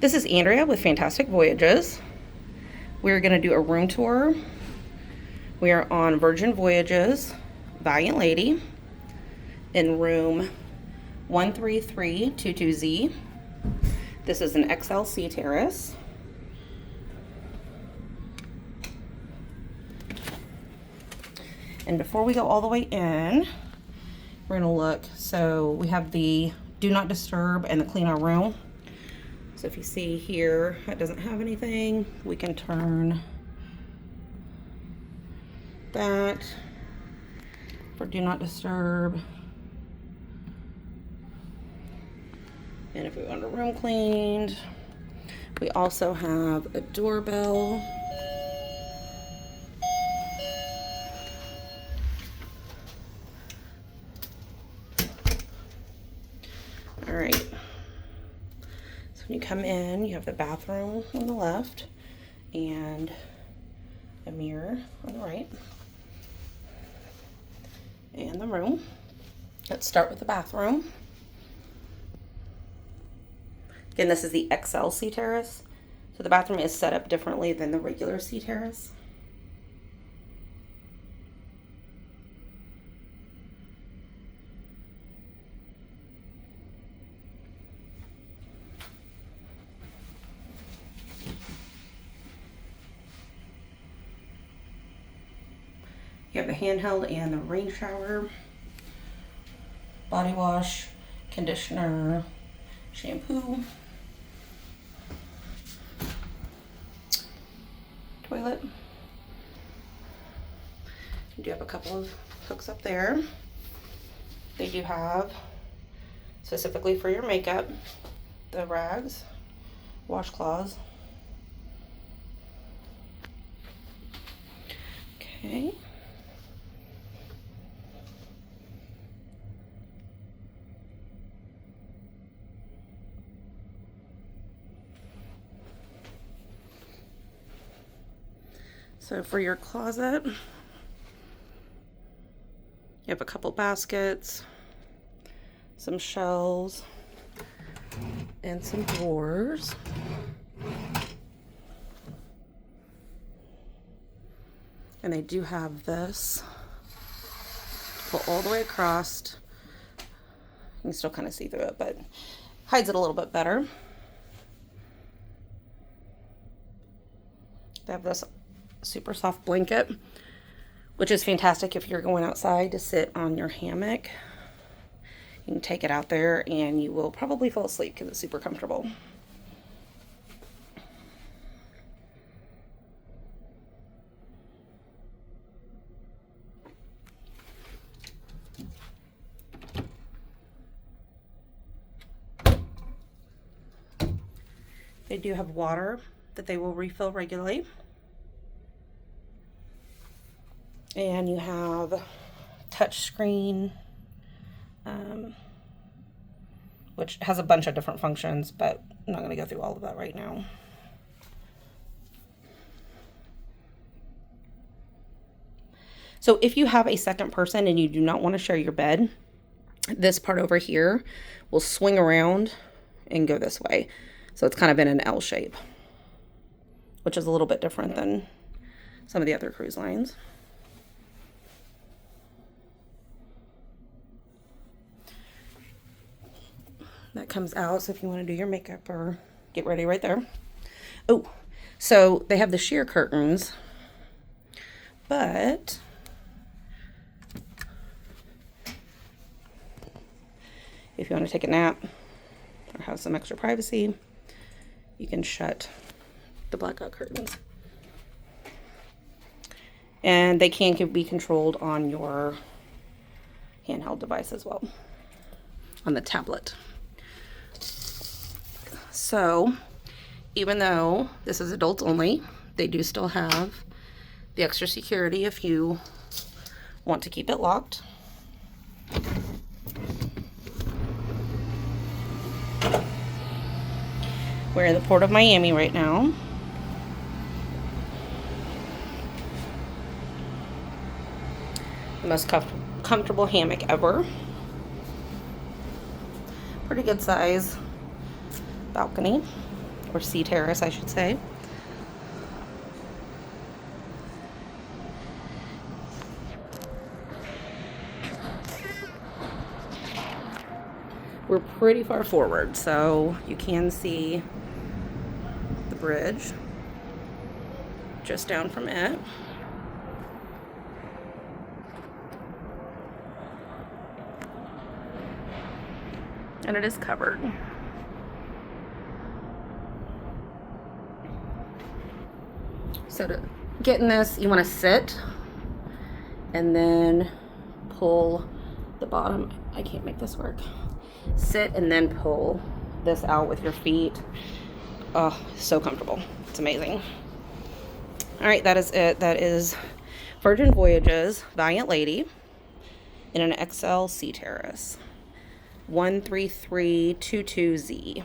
This is Andrea with Fantastic Voyages. We're going to do a room tour. We are on Virgin Voyages, Valiant Lady, in room 13322Z. This is an XLC terrace. And before we go all the way in, we're going to look. So we have the do not disturb and the clean our room. So if you see here, it doesn't have anything. We can turn that for do not disturb. And if we want a room cleaned, we also have a doorbell. All right. So when you come in, you have the bathroom on the left and a mirror on the right. And the room. Let's start with the bathroom. Again, this is the XL sea terrace. So the bathroom is set up differently than the regular sea terrace. You have the handheld and the rain shower, body wash, conditioner, shampoo, toilet. You do have a couple of hooks up there. They do have, specifically for your makeup, the rags, washcloths. Okay. So for your closet, you have a couple baskets, some shelves, and some drawers. And they do have this pull all the way across. You can still kind of see through it, but hides it a little bit better. They have this super soft blanket, which is fantastic if you're going outside to sit on your hammock. You can take it out there and you will probably fall asleep because it's super comfortable. They do have water that they will refill regularly. And you have touch screen, which has a bunch of different functions, but I'm not going to go through all of that right now. So if you have a second person and you do not want to share your bed, this part over here will swing around and go this way. So it's kind of in an L shape, which is a little bit different than some of the other cruise lines. That comes out, so if you want to do your makeup or get ready right there. Oh, so they have the sheer curtains, but if you want to take a nap or have some extra privacy, you can shut the blackout curtains. And they can be controlled on your handheld device as well, on the tablet. So even though this is adults only, they do still have the extra security if you want to keep it locked. We're in the Port of Miami right now. The most comfortable hammock ever. Pretty good size balcony. or Sea Terrace, I should say. We're pretty far forward, so you can see the bridge just down from it. And it is covered. So to get in this, you want to sit and then pull the bottom. I can't make this work. Sit and then pull this out with your feet. Oh, so comfortable. It's amazing. All right, that is it. That is Virgin Voyages Valiant Lady in an XL Sea Terrace 13322Z.